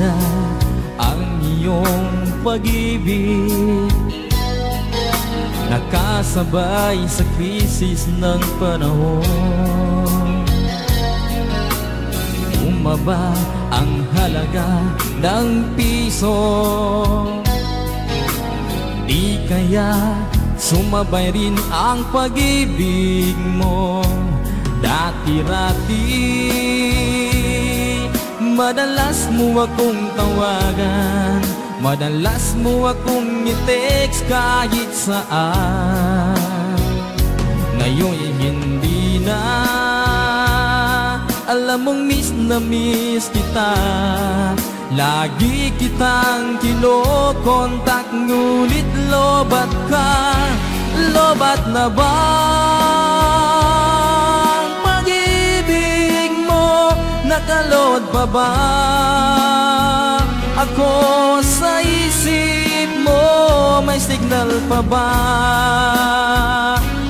na ang iyong pag-ibig, nakasabay sa krisis ng panahon. Bumaba ang halaga ng piso, di kaya sumabay rin ang pag-ibig mo. Dati-rati madalas mo akong tawagan, madalas mo akong i-text kahit saan. Ngayon hindi na, alam mong miss na miss kita. Lagi kitang kinokontak, ngunit lobat ka. Lobat na ba ang pag-ibig mo? Nakalod pa ba ako sa isip mo? May signal pa ba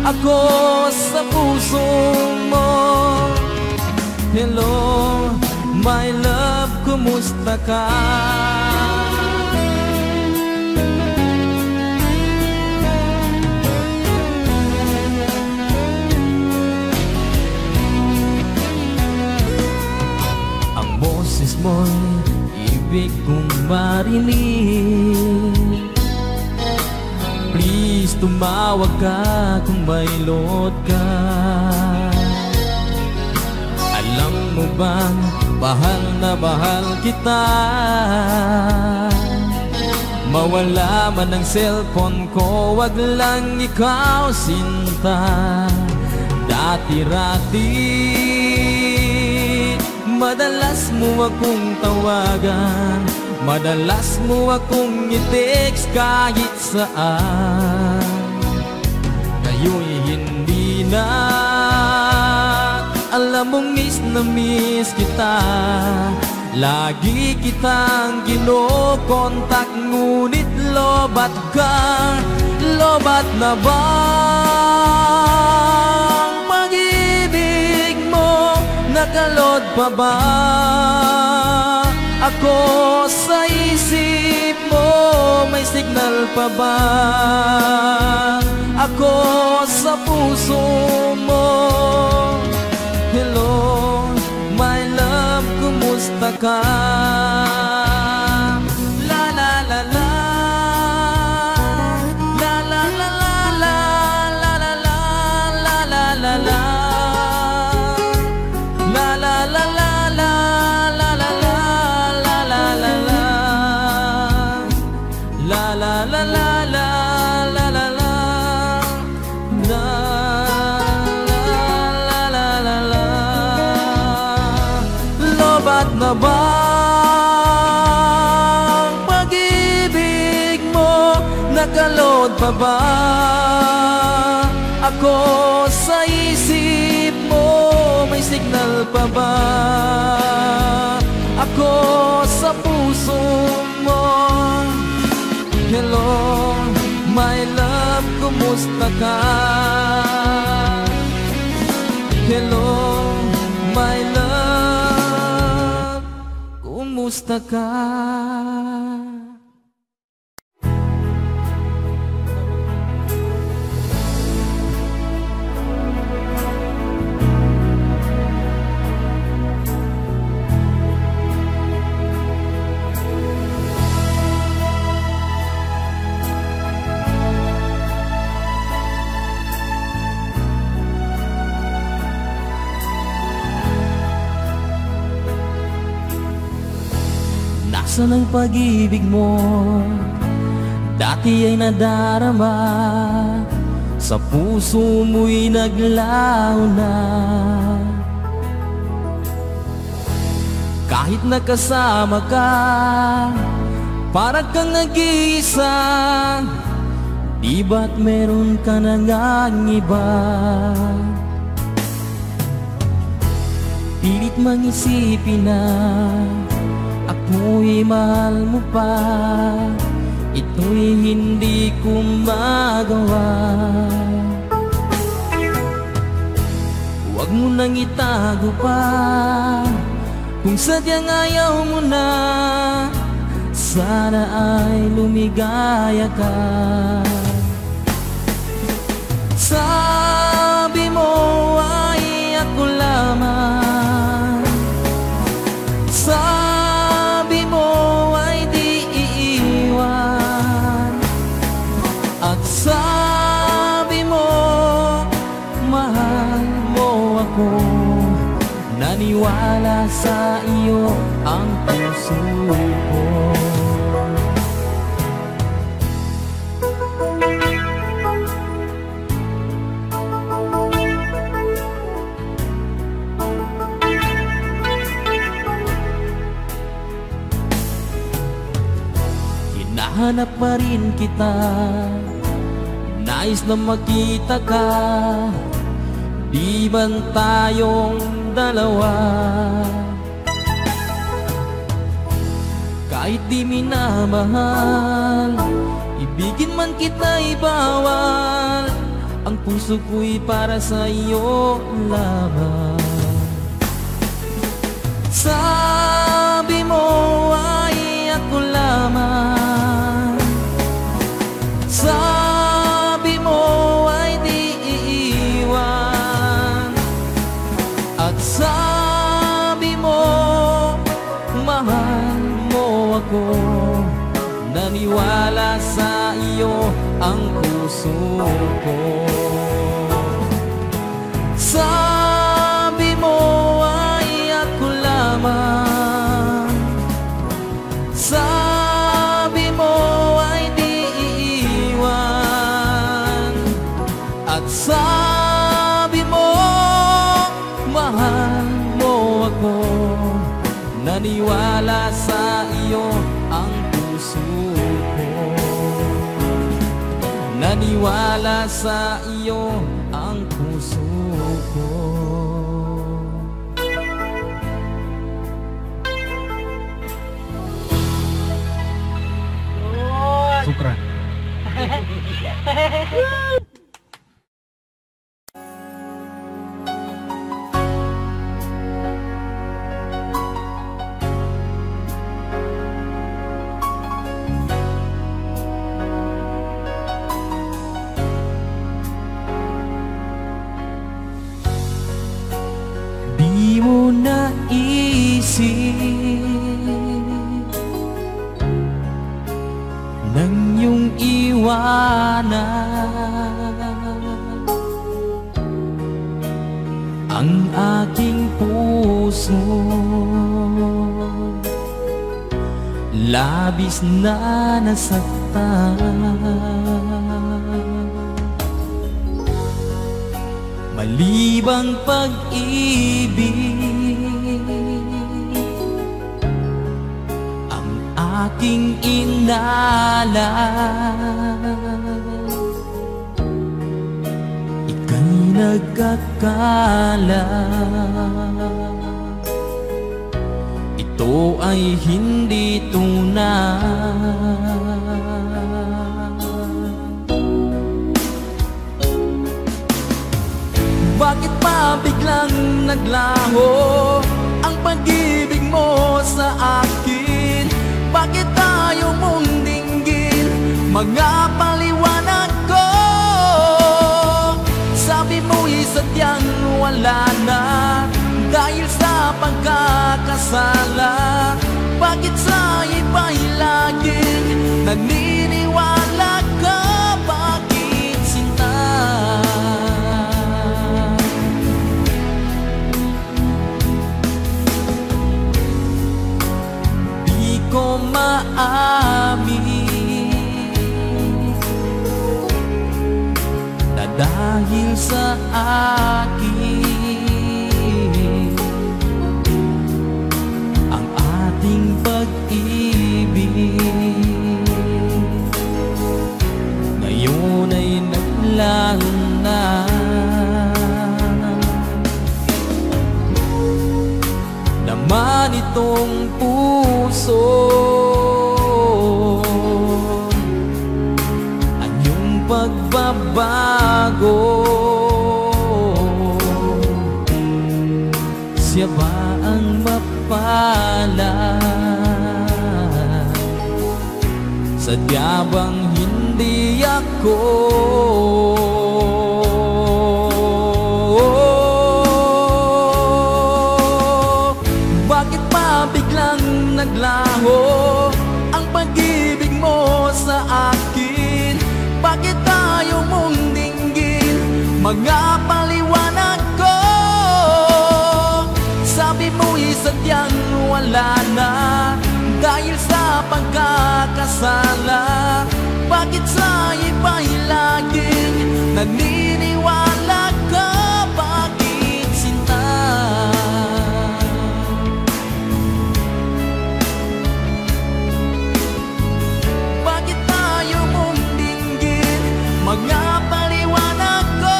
ako sa puso mo? Hello, my love, kumusta ka? Ang boses mo'y ibig kong marinig. Please, tumawag ka kung may load ka. Alam mo bang mahal na mahal kita? Mawala man ang cellphone ko, wag lang ikaw sinta. Dati-rati madalas mo akong tawagan, madalas mo akong i-text kahit saan. Ngayon hindi na, alam mong miss na miss kita. Lagi kitang kinokontak, ngunit lobat ka. Lobat na ba ang pag-ibig mo? Nakalod pa ba ako sa isip mo? May signal pa ba ako sa puso mo? Hello, my love, kumusta ka? La la la la, la la la la, la la la la, la la la, la la la la, la la la la, la la la la, la la la la, la la la. Lobat na ba ang pag-ibig mo? Nakalod pa ba ako sa isip mo? May signal pa ba ako sa puso mo? Hello, my love, kumusta ka? Hello, my love, kumusta ka? Nasaan ang pag-ibig mo? Dati ay nadarama, sa puso mo'y naglaho na. Kahit nakasama ka, parang kang nag-iisa. Di ba't meron ka na ngang iba? Pilit mang isipin na ako'y mahal mo pa, ito'y hindi ko magawa. Huwag mo nang itago pa Kung sadyang ayaw mo na, sana ay lumigaya ka. Sabi mo ay ako lamang, sabi mo ay di iiwan, at sabi mo mahal mo ako. Naniwala sa iyo ang puso ko. Hinahanap pa rin kita, nais na makita ka. Di ban tayong dalawa? Kahit di minamahal, ibigin man kita'y bawal. Ang puso ko'y para sa iyo lamang. Sabi mo ay ako lamang, sabi mo ay di iiwan, at sabi mo mahal mo ako. Naniwala sa iyo ang puso ko. Sabi mo ay ako lamang, sabi mo ay di iiwan, at sabi mo mahal mo ako. Naniwala sa iyo ang puso ko. Naniwala sa iyo ang puso ko. Sukran. Di mo naisip nang iyong iwanan ang aking puso. Labis na nasaktan, malibang pag-ibig ang aking inalan. Ika'y nagkakala ito ay hindi tunay. Bakit pa biglang naglaho ang pag-ibig mo sa akin? Bakit tayo mong dinggin mga paliwanag ko? Sabi mo'y sadyang wala na dahil sa pagkakasala. Bakit sa iba'y laging naniniwala ka? Bakit sinta? Di ko maamin na dahil sa akin ang ating pag-ibig ngayon ay naglaho na. Naman itong puso anyong pagbabago. Siya ba ang palad? Sadya bang hindi ako bakit pa biglang naglaho ang pag-ibig mo sa akin? Bakit tayo mong dinggin mga paliwanag ko? Sabi mo'y sadyang wala na dahil sa pagkakasala. Bakit sa iba'y laging naniniwala ka? Bakit sinta? Bakit tayo mong dinggin mga paliwanag ko?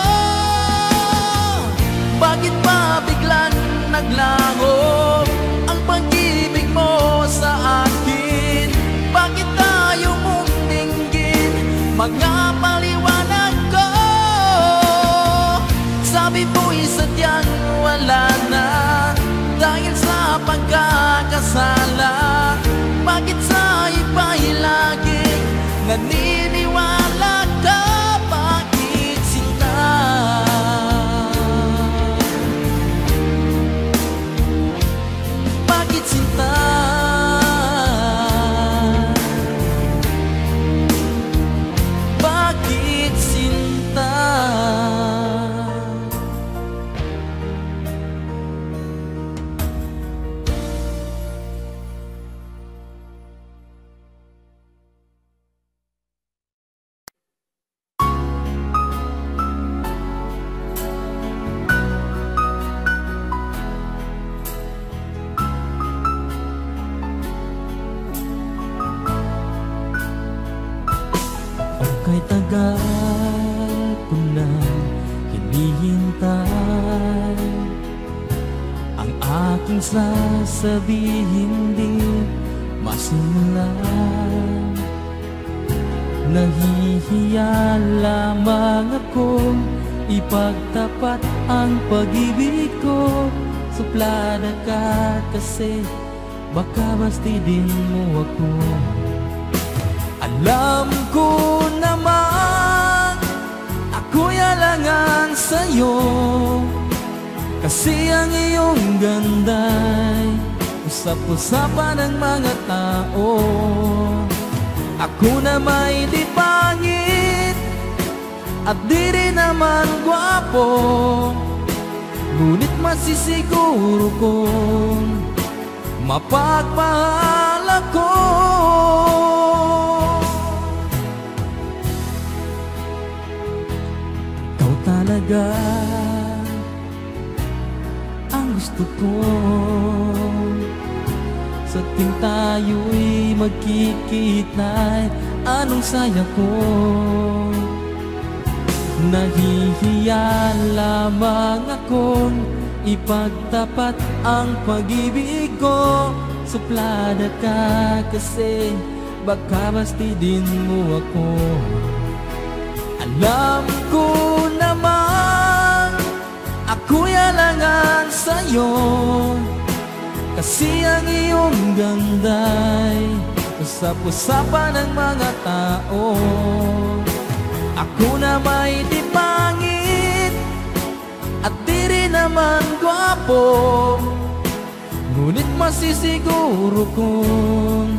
Bakit pa biglang naglaho ang pag-ibig mo sa akin? Bakit tayo mong dinggin mga paliwanag ko? Sabi mo'y sadyang wala na dahil sa pagkakasala. Bakit sa iba'y laging naniniwala ka? Bakit sinta? Bakit sinta? Bakit sinta? Kay tagal ko na hinihintay ang aking sasabihin di masimulan. Nahihiya lamang akong ipagtapat ang pag-ibig ko. Suplada ka kasi baka bastidin mo ako. Alam ko naman ako'y alangan sa'yo, kasi ang iyong ganda'y usap-usapan ng mga tao. Ako na may di pangit at di rin naman gwapo, ngunit masisiguro kong mapagmahal ako. Talaga ang gusto ko, sa ting tayo'y magkikita'y anong saya ko. Nahihiya lamang akong ipagtapat ang pag-ibig ko. Suplada ka kasi baka bastidin mo ako. Alam ko naman ako'y alangan sa'yo, kasi ang iyong ganda'y usap-usapan ng mga tao. Ako na may di pangit at di rin naman gwapo, ngunit masisiguro kong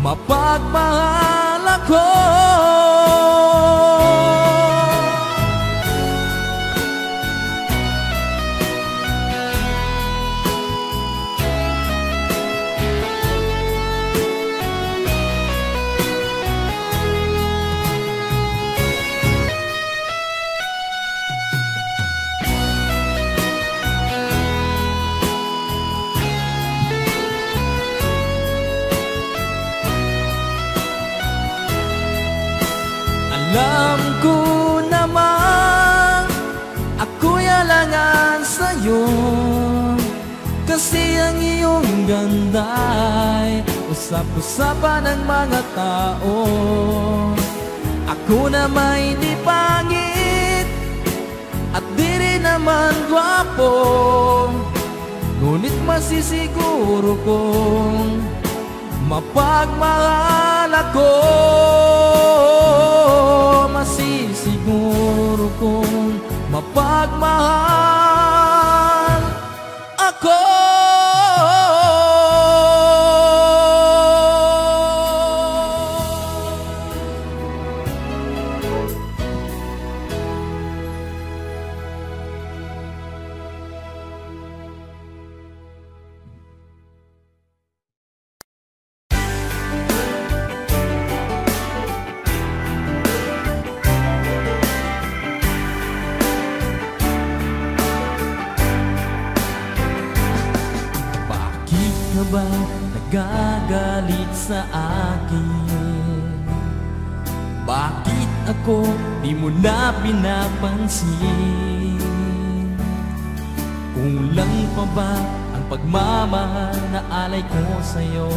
mapagmahal ako. Alam ko naman ako'y alangan sa'yo, kasi ang iyong ganda'y usap-usapan ng mga tao. Ako na may di pangit at di rin naman gwapo, ngunit masisiguro kong mapagmahal ako. Masisiguro kong mapagmahal ako. Ba nagagalit sa akin? Bakit ako di mo na pinapansin? Kulang pa ba ang pagmamahal na alay ko sa'yo?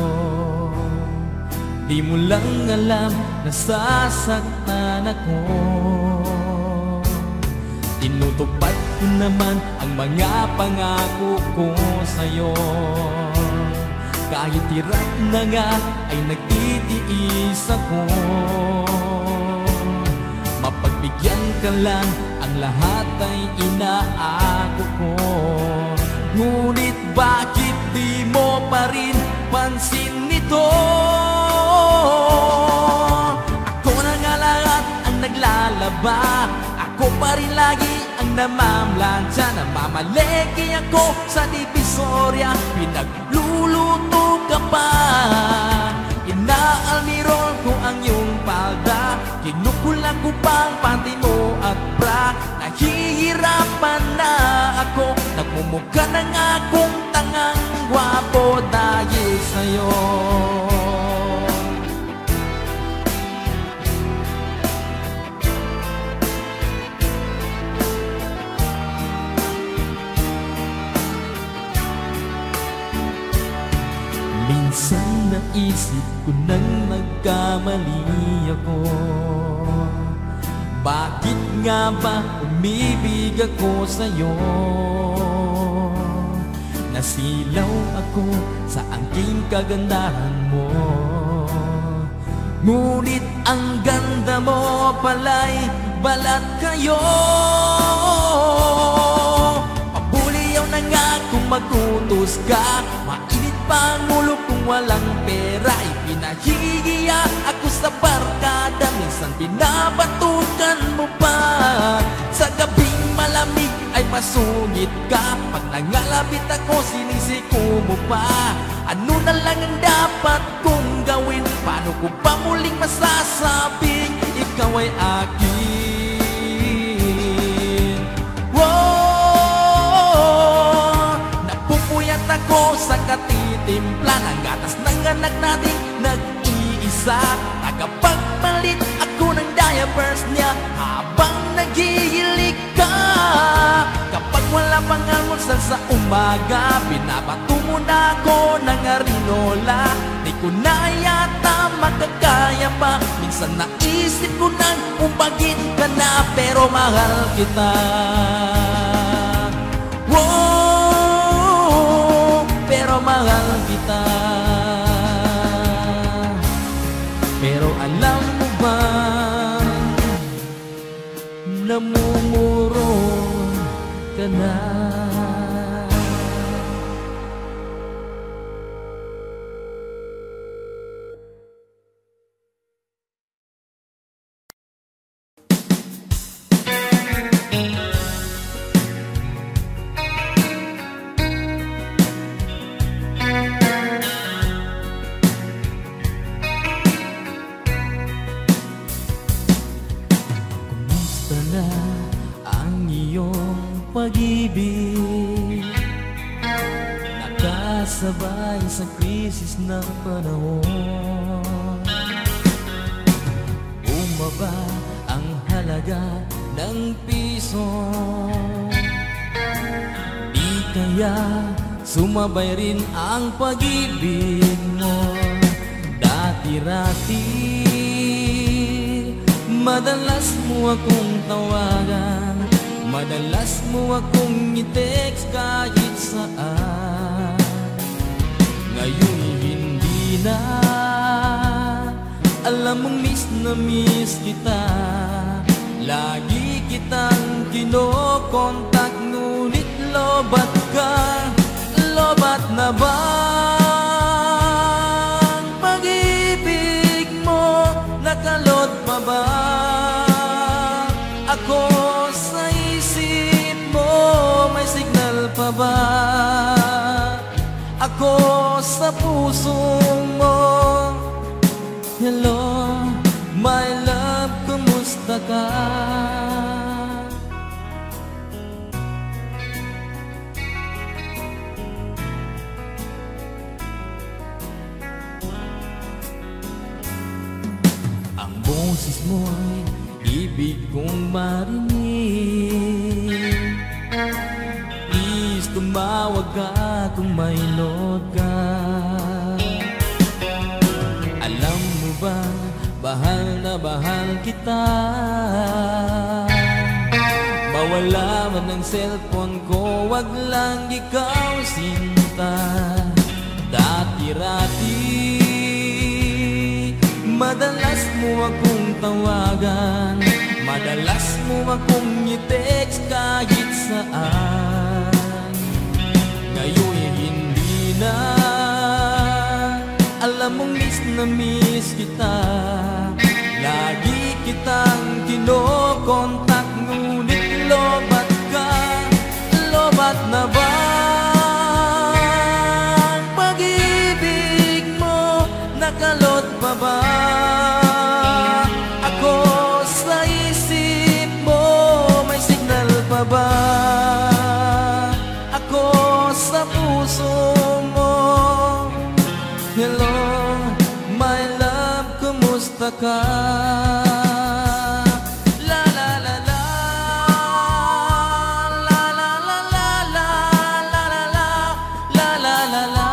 Di mo lang alam na sasaktan ako. Tinutupad ko naman ang mga pangako ko sa'yo. Kahit hirap na nga ay nagtitiis ako. Mapagbigyan ka lang, ang lahat ay inaako ko. Ngunit bakit di mo pa rin pansin nito? Ako na nga lahat ang naglalaba, ako pa rin lagi ang namamlansya. Namamaleki ako sa Divisoria, pinagluluto ka pa. Inaalmirol ko ang iyong palda, kinukulang ko pang panty mo at bra. Nahihirapan na ako, nagmumukha na nga akong tangang gwapo dahil sa'yo. Minsan naisip ko nang nagkamali ako. Bakit nga ba umibig ako sa'yo? Nasilaw ako sa angking kagandahan mo. Ngunit ang ganda mo pala'y balat kayo. Pabuliyaw na nga kung magutos ka, mainit pa ang ulo kung walang pera. Ipinahihiya ako sa barkada, minsan pinabatukan mo pa. Sa gabing malamig ay masungit ka, pag nangalapit ako sinisiko mo pa. Ano na lang ang dapat kong gawin? Paano ko pa muling masasabing ikaw ay akin? Wow! Napupuyat ako sa katitimpla ng gatas ng anak nating nag-iisa. Tagapagpalit ako ng diapers niya habang naghihilig ka. Kapag wala pang almusal sa umaga, binabato mo na ako ng arinola. Di ko na yata makakaya pa, minsan naisip ko nang umbagin ka na, pero mahal kita. Wow, pero mahal kita. Pero alam mo ba, namumuro ka na. Pag-ibig nakasabay sa krisis ng panahon. Bumaba ang halaga ng piso, di kaya sumabay rin ang pag-ibig mo. Dati-rati madalas mo akong tawagan, madalas mo akong i-text kahit saan. kita. Alam mong miss na miss kita. Lagi kitang kinokontak, ngunit lobat ka. Lobat na ba ang pag-ibig mo? Nakalot pa ba ako sa isip mo? May signal pa ba ako sa puso mo? Hello, my love, kumusta ka? Ang boses mo'y ibig kong marinig. Please tumawag ka kung may load ka. Alam mo ba, bahal na bahal kita. Mawala man ang cellphone ko, wag lang ikaw sinta. Dati-rati madalas mo akong tawagan, madalas mo akong i-text kahit saan. Ngayon hindi na. Alam mong miss na miss kita. Lagi kitang kinokontak, ngunit lobat ka. Lobat na ba ang pag-ibig mo? Nakalot pa ba ako sa isip mo? May signal pa ba ako sa puso mo? Hello, my love, kumusta ka? La la la la, la la la la la, la la la, la la la la,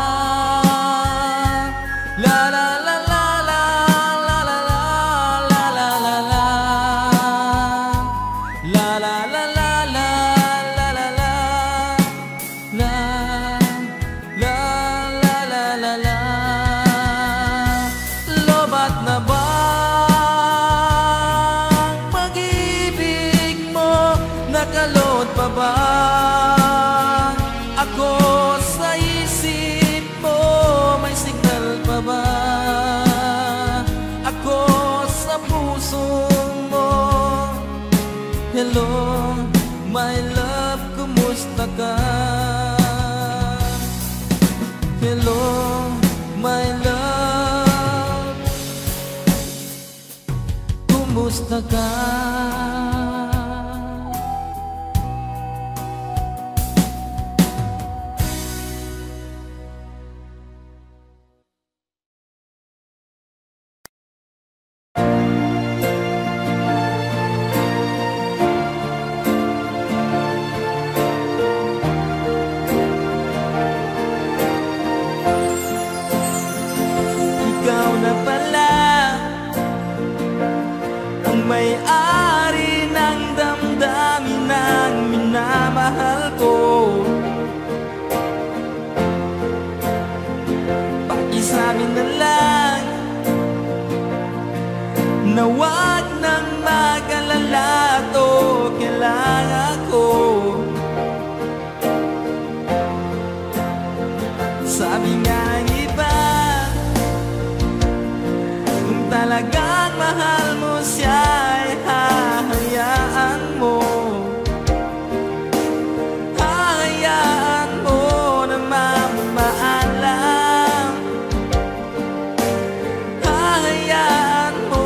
la la la la, la la la la, la la la la, la la la la, la la la la, la la la la. Lobat na ba ang pag-ibig mo? Nakalot pa ba ako sa isip mo? May signal pa ba ako sa puso mo? Hello, my love, kumusta ka? Hello, my love, kumusta ka? Ikaw na pala ang may-ari ng damdamin ng minamahal ko. Pakisabi na lang na wag nang mag-alala, to kailangan ko. Sabi nga ang iba, kung talagang mahal mo siya, ay hahayaan mo. Hahayaan mo na mamaalam. Hahayaan mo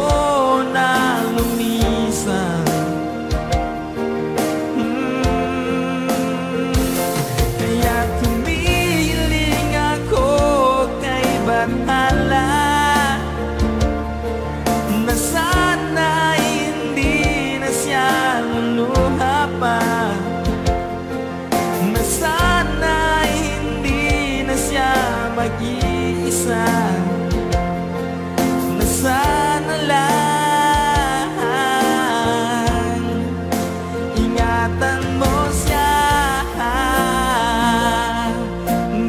na lumisan. Kaya't humihiling ako kay Bathala na sana hindi na siya luluha pa, na sana hindi na siya mag-iisa, na sana lang ingatan mo siya.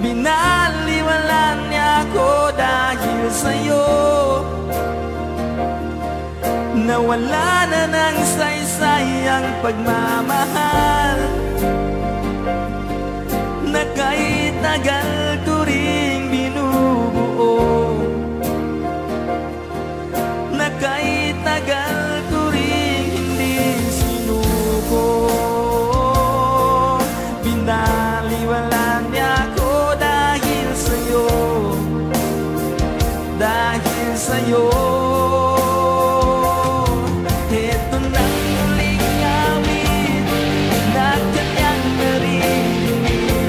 Binaliwalan niya ako dahil Nawala na ng saysay ang pagmamahal na kahit tagal ko ring binubuo, na kahit tagal ko ring hindi sinuko. Binaliwala niya ako dahil sa'yo, dahil sa'yo. Ito na uling awit na kanyang narinig.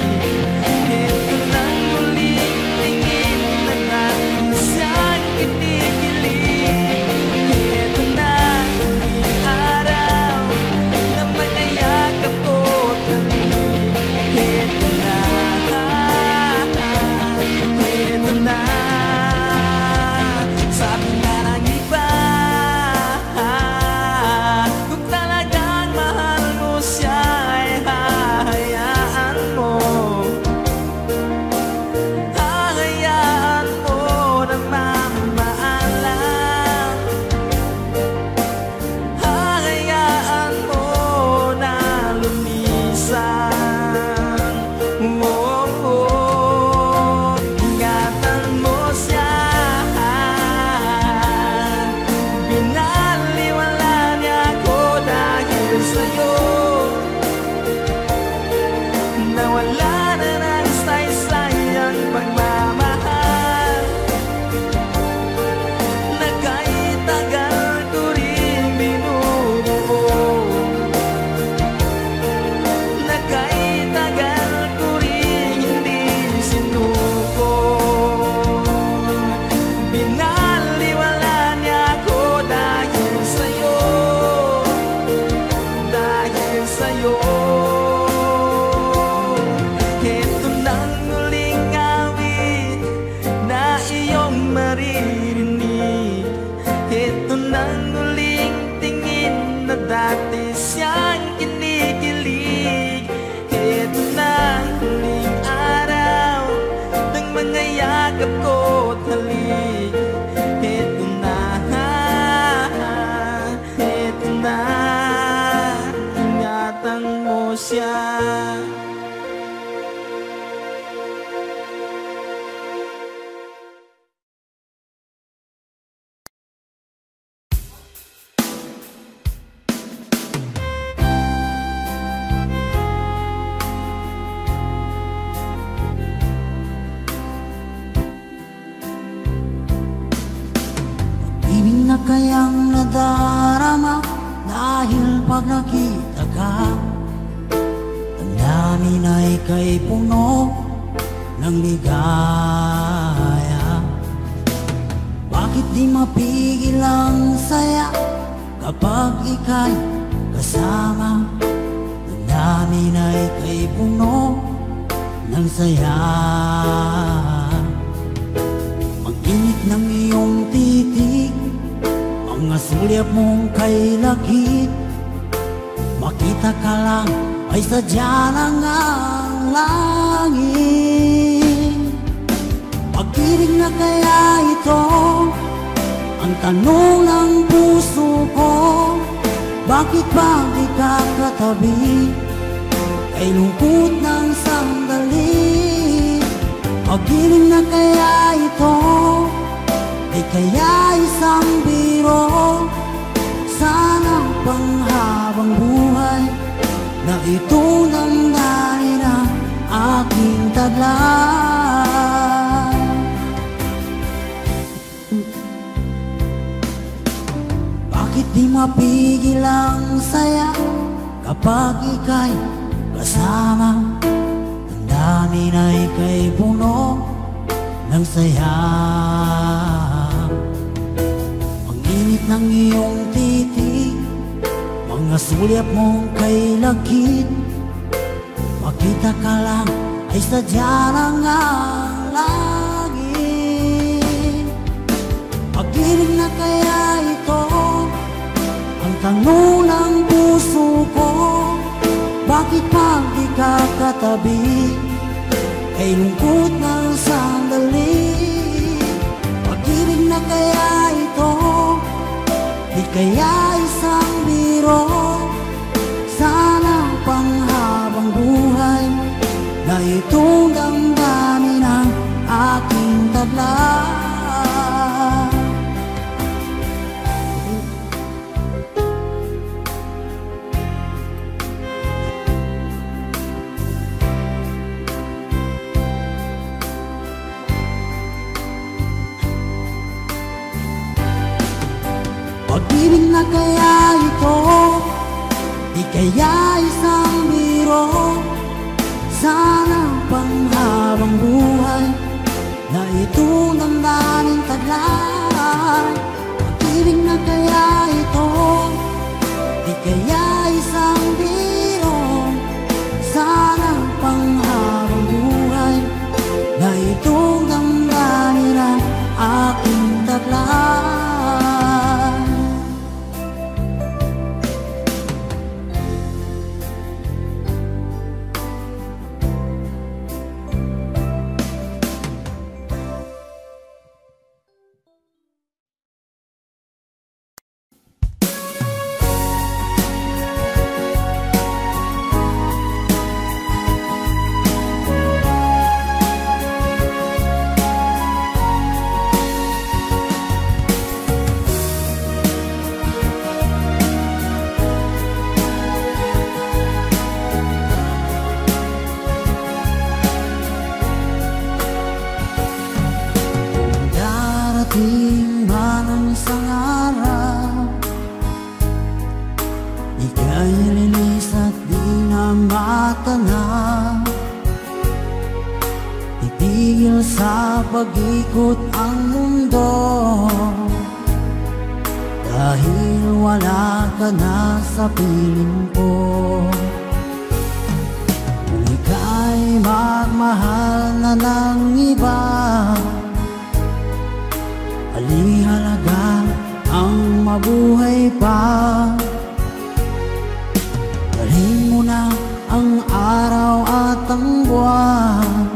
Ito na uling tingin na natin siyang kinikilig. Ito na uling araw na manayakap ko talig. Ito na, ito na. Sabi nga ng iba, kung talagang mahal mo siya ay hahayaan mo, hahayaan mo na mamaalam, hahayaan mo na lumisan. Oh, oh, ingatan mo siya. Binaliwala niya ako dahil sa'yo, nawala na ng saysay ang pagmamahal na kahit tagal ko rin binubuo, na kahit tagal ko rin hindi sinuko. Binaliwala niya ako dahil sa'yo, dahil sa'yo. Ito nang muling awit na iyong maririnig. Ito nang muling tingin na dati siyang kinikilig. Ito nang muling araw ng mga yakap ko't halik. Ito na, ito na, ingatan mo siya. Ibig na kayang nadarama dahil pag nakita ka, ang dami na ika'y puno ng ligaya. Bakit di mapigil ang saya kapag ika'y kasama? Ang dami na ika'y puno ng saya. Mag-init ng iyong titig, mga sulyap mong kay lakit. Makita ka lang ay sadya ng ang langit. Pag-ibig na kaya ito ang tanong ng puso ko. Bakit ba di ka katabi kay lungkot ng sandali? Pag-ibig na kaya ito ay kaya isang biro. Sana panghabang buhay na ito damdamin ang aking taglay. Bakit di mapigil ang saya kapag ika'y kasama? Ang dami na ika'y puno ng saya. Ang init ng iyong titig, mga sulyap mong kay lakit. Makita ka lang ay sadya ng ang langit. Pag-ibig na kaya ito ang tanong ng puso ko. Bakit pag di ka katabi ay lungkot ng sandali? Pag-ibig na kaya ito, di kaya itong damdamin ang aking tadla. Pag-ibig na kaya ito, di kaya isang biro. Sana panghabang buhay na itong damdamin taglay. Pag-ibig na kaya ito, di kaya isang biro. Sana panghabang buhay na itong damdamin ang aking taglay. Darating man ang isang araw, ika'y lilis at di na matanaw. Titigil sa pag-ikot ang mundo, dahil wala ka na sa piling ko. Kung ika'y magmahal na ng iba, alihalaga ang mabuhay pa. Dalhin mo na ang araw at ang buwan,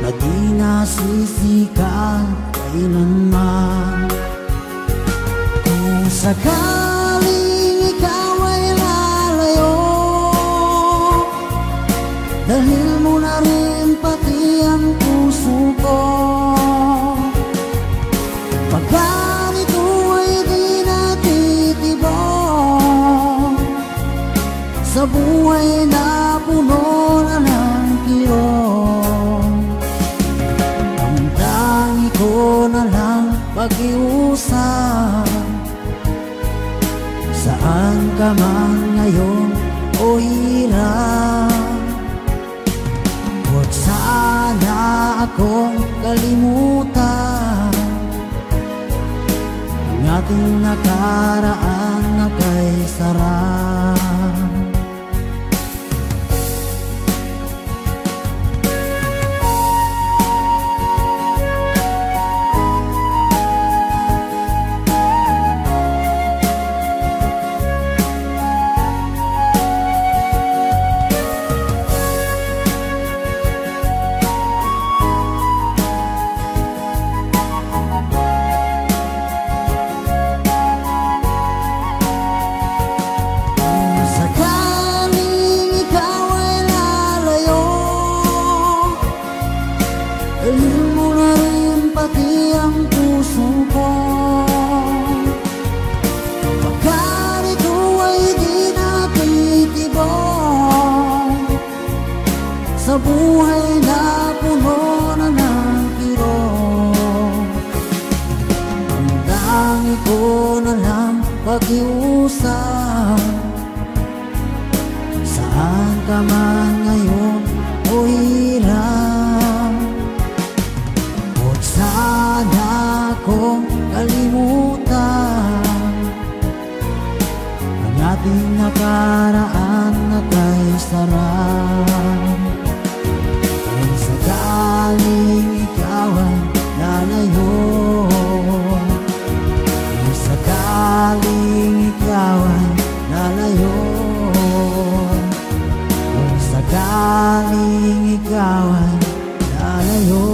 na di nasisikat kailanman. Kung sakaling ikaw ay lalayo, dalhin mo na rin pati ang puso ko. Pagkanito ay di natitibok sa buhay na puno na ng kirot. Ang tangi ko na lang pag-iusap, saan ka man ngayon o hirap. Huwag sana akong kalimutan ang ating nakaraan na kay sarap. Dalhin mo na rin pati ang puso ko. Pagkanito ay di natitibok sa buhay na puno na ng kirot. Ang dangi ko na lang pag-iusap, saan ka man ngayon o hirap. Huwag sana akong kalimutan ang ating nakaraan na kay sarap. Kung sakaling ikaw ay lalayo, kung sakaling ikaw ay lalayo, kung sakaling ikaw ay lalayo.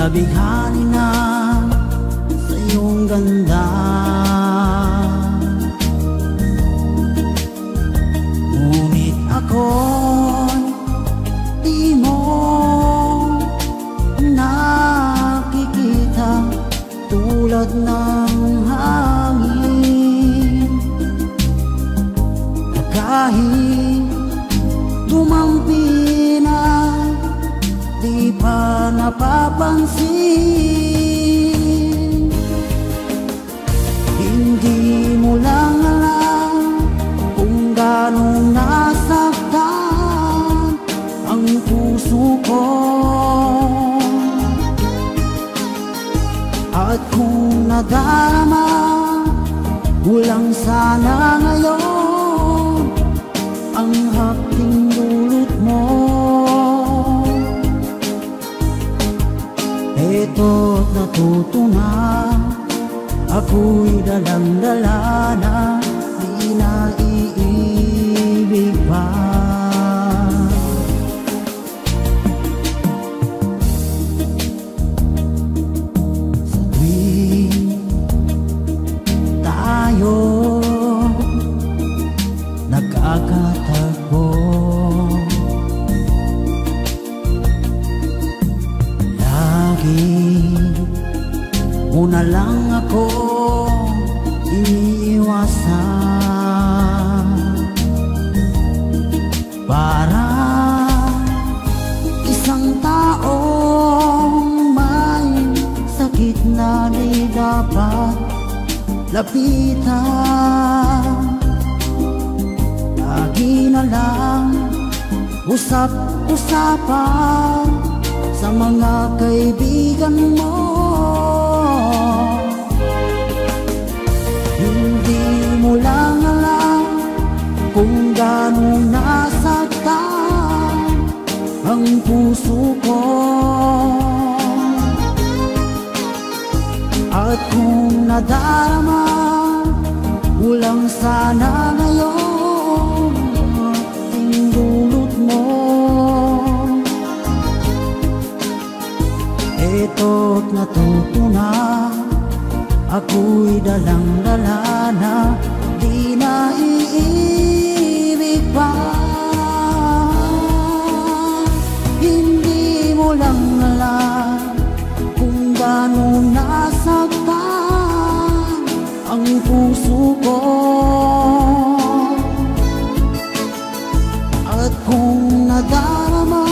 nabighani na sa iyong ganda. Ngunit ako'y di mo nakikita, tulad ng hangin. Kahit tumampi na, di pa napapansin. Hindi mo lang alam kung ganong nasaktan ang puso ko. At kung nadarama mo lang sana ngayon ang hapting dulot mo, eto't natuto na, ako'y dalang-dala na, di na iibig pa. Sa tuwing tayo nagkakatagpo, mo na lang ako iniiwasan. Para isang taong may sakit na di dapat lapitan, lagi na lang usap-usapan sa mga kaibigan mo. Hindi mo lang alam kung gano'ng nasaktan ang puso ko. At kung nadarama mo lang sana ngayon ang dulot mo, eto't natuto na, ako'y dalang-dala na, di na iibig pa. Hindi mo lang alam kung gano'n nasaktan ang puso ko. At kung nadarama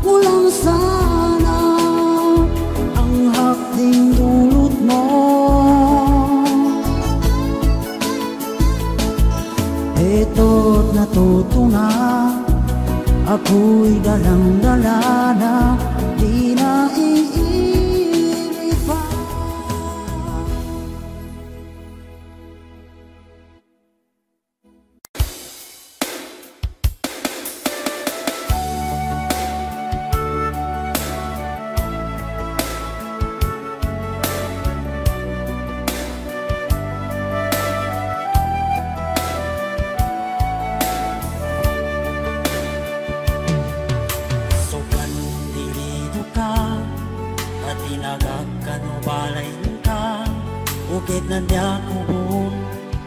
mo lang sana ang hapting dulot mo, eto't natuto na, ako'y dalang-dala na, di na iibig pa. Bukit ng Yakubon,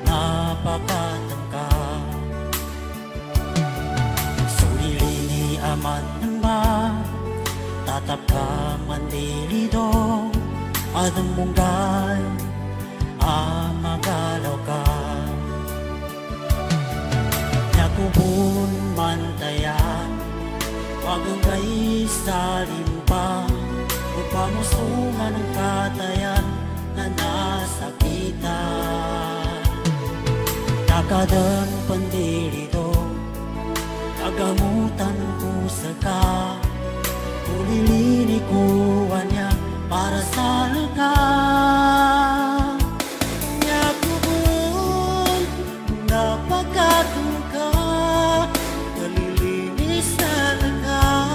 napakatangka. Sulili ni aman ng ba, tatap ka mandilidong, at ang bunggay, magalaw ka. Yakubon mantayan, wag ang kay salimpa, upamusungan ng katayan na nasakitan. Nakadan pandilito, kagamutan ko sa ka, ulilini ko niya para sa luka. Yakubon, napakatong ka, nalilinis sa laka,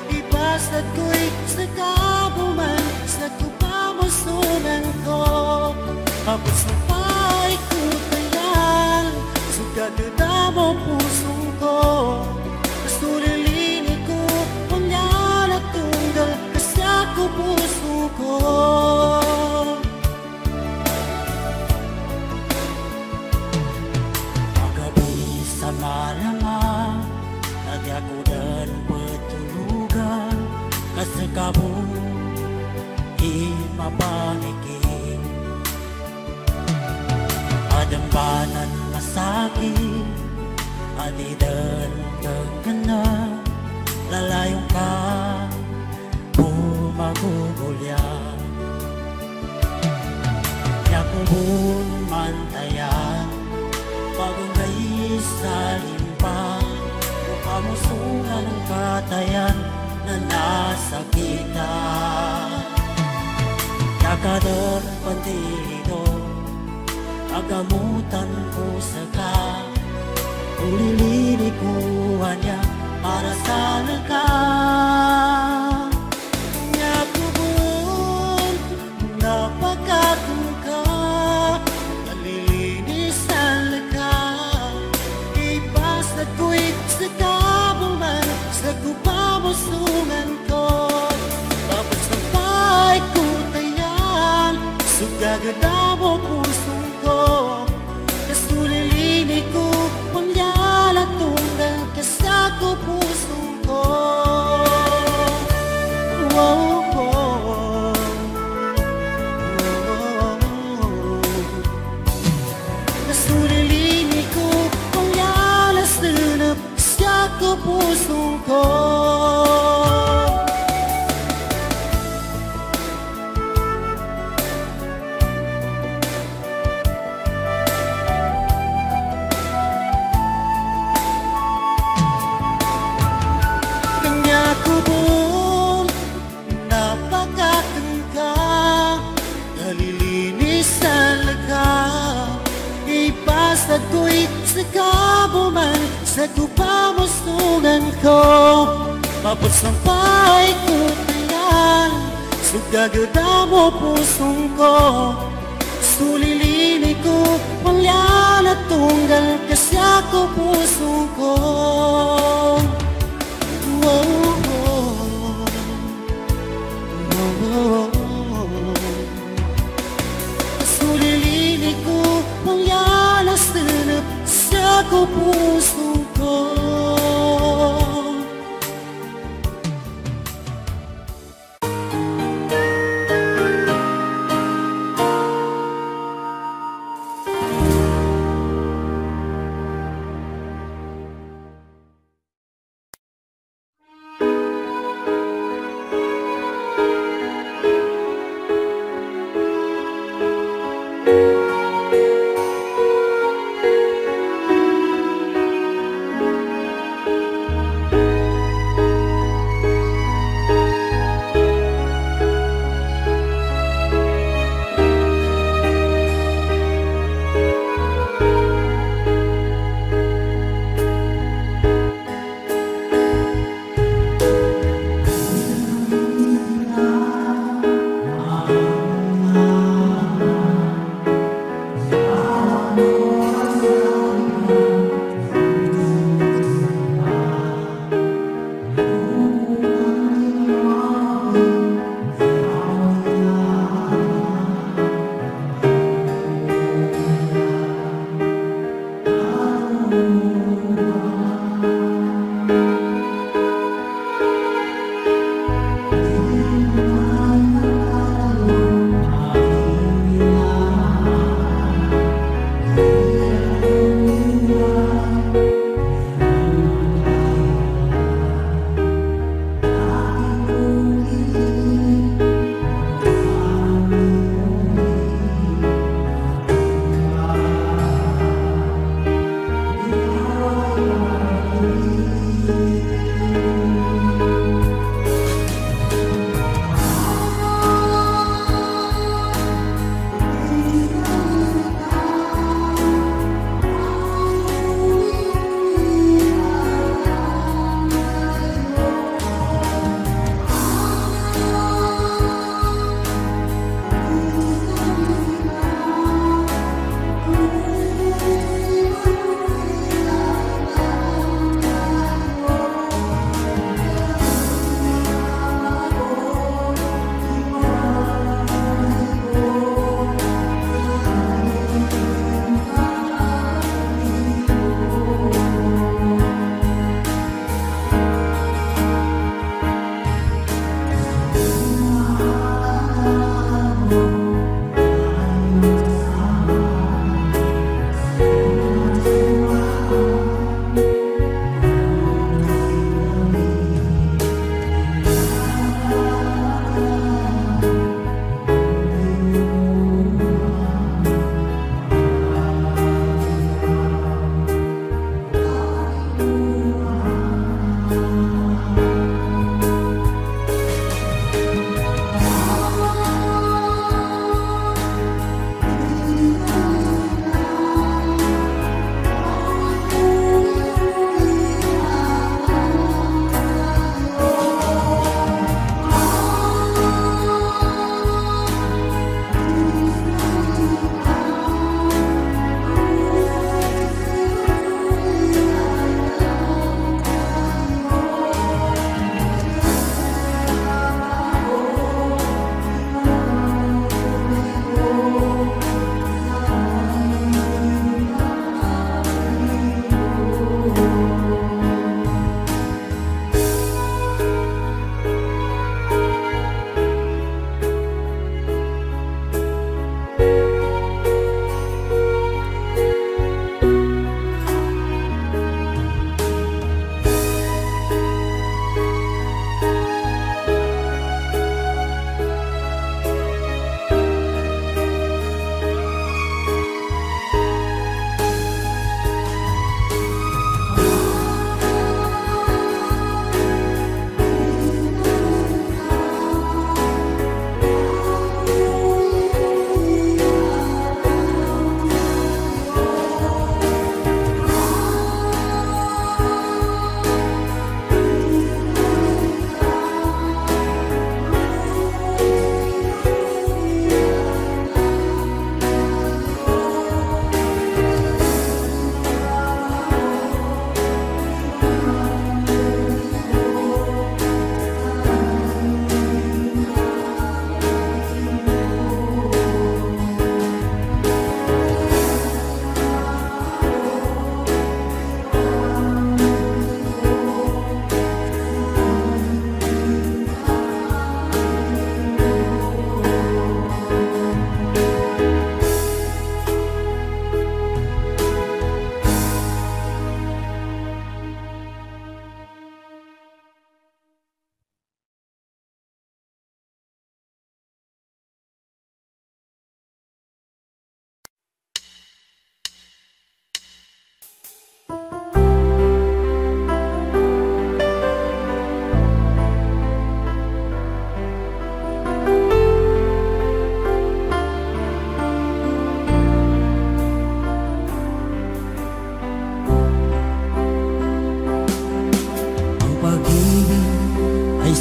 ibasat ko'y sa kabuman, sa kupamusunan ko. Tapos na pa'y kutayan, sugat na mo puso ko. Mas nulilini ko, punyan at tunggal, kasi lama-lama lagi aku dan petulugan kasih kamu imapaniki adembanan masakit adi dan kekena lalayong ka bumagugulya yakubun mantayan pagunggay sa limpang upamusungan ng katayan na nasakitan yakador pantido agamutan ko sa ka ulilini ko hanya para sa laka yakubun napakatong ka nalilinis sa laka ipas na ko'y sa kabuman sa kupamusungan ko papasampay ko tayan sugagada mo pusong ko kasulilini ko pangyala tunggal kasako pusong ko kasulilini ko pangyala sinap kasako pusong ko kubon napakatangka nalilinis sa laka ipasad ko'y sa kabuman sa kupamusungan ko mapasampay ko tayan sugagada mo pusong ko sulilini ko palyan at tunggal kasi ako pusong ko sulilini ko pangyala sinap sa puso ko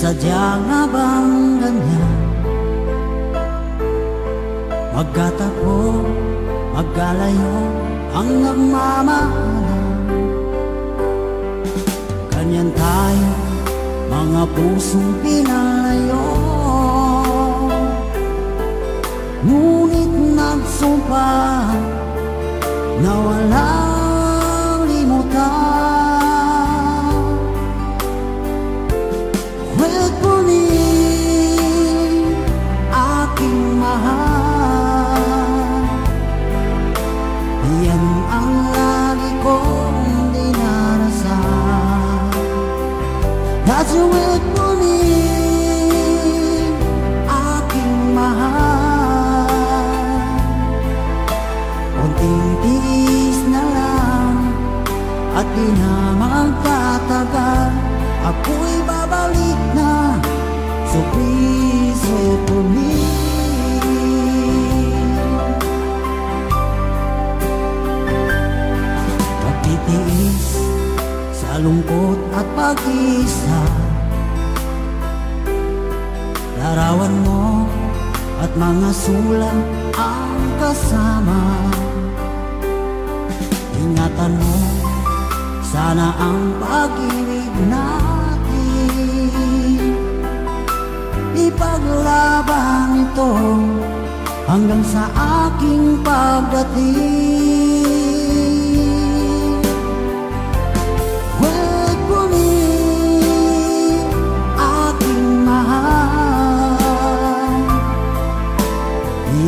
Sadya nga bang ganyan? Magkatapo, magkalayo ang nagmamahalan. Ganyan tayo, mga pusong pinalayo. Ngunit nagsumpa na walang limutan. Huwag kunin aking mahal, yan ang lagi kong dinarasan. That's the way kunin aking mahal. Kunting tiis na lang at di na magtatagal, ako'y babalik na. So please wait for me. Magtitiis sa lungkot at pag-isa, larawan mo at mga sulang ang kasama. Ingatan mo sana ang pag-ibig natin, ipaglaban ito hanggang sa aking pagdating. Huwag kunin aking mahal,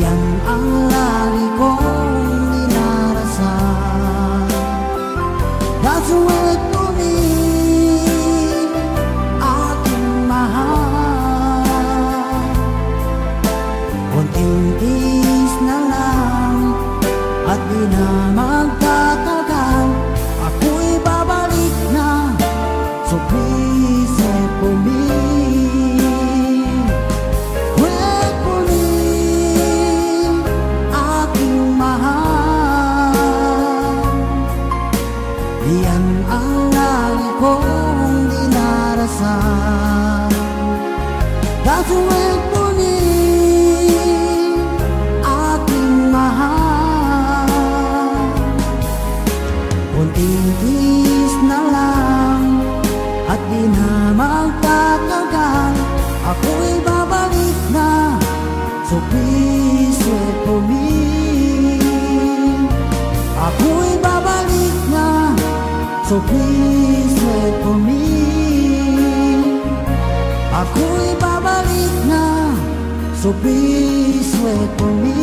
yan ang lagi kong dinarasan. That's the way kunin aking mahal. Kunting tiis na lang at di na magtatagal, ako'y babalik na. So please wait for me. Huwag kunin aking mahal, yan ang lagi kong dinarasan. That's the way kunin aking mahal. Kunting tiis na lang at di na magtatagal, ako'y babalik na. So please wait for me. Ako'y babalik na. So please wait for me. Ako'y babalik na. So please wait for me.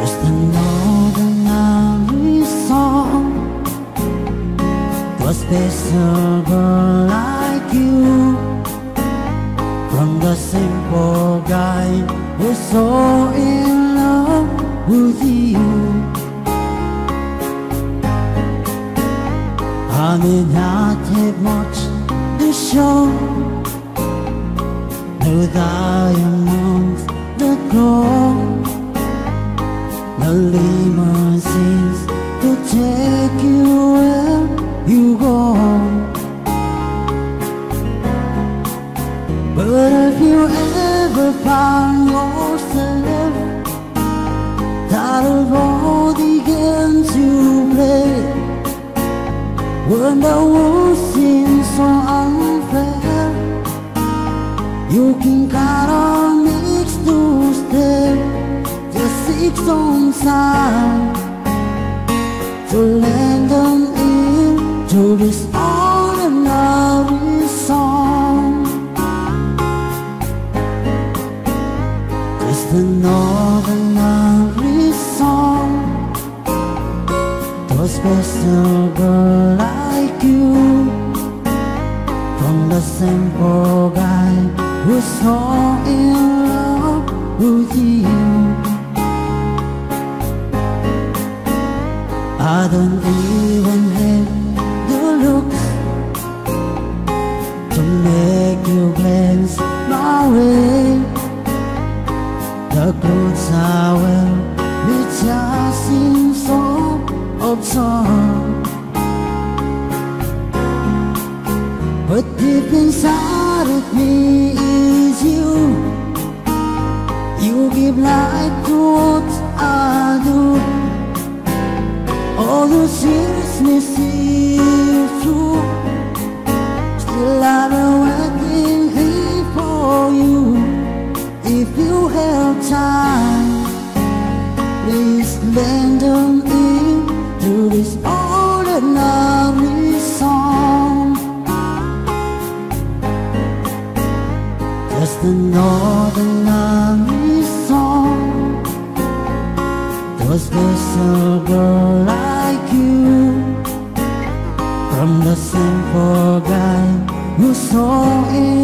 Just another lovely song to a special girl like you, from the simple guy who's so in love with you. I may not have much to show, no diamonds that glow, no limousines to take you where you go. But if you ever find yourself tired of all the games you play, when the world seems so unfair, you can count on me to stay. Just 6 songs to lend an ear to this ordinary song. Just an ordinary song to a special girl like you, from the same poor guy who's so in love with you. I don't even have the looks to make you glance my way. The clothes are well, we just seem so absurd. But deep inside of me is you. You give life to what I do. All the seriousness is true. Still I've been waiting here for you. If you have time, please lend an ear to this ordinary song. Just an ordinary song to a special girl like you, from the simple guy who saw it.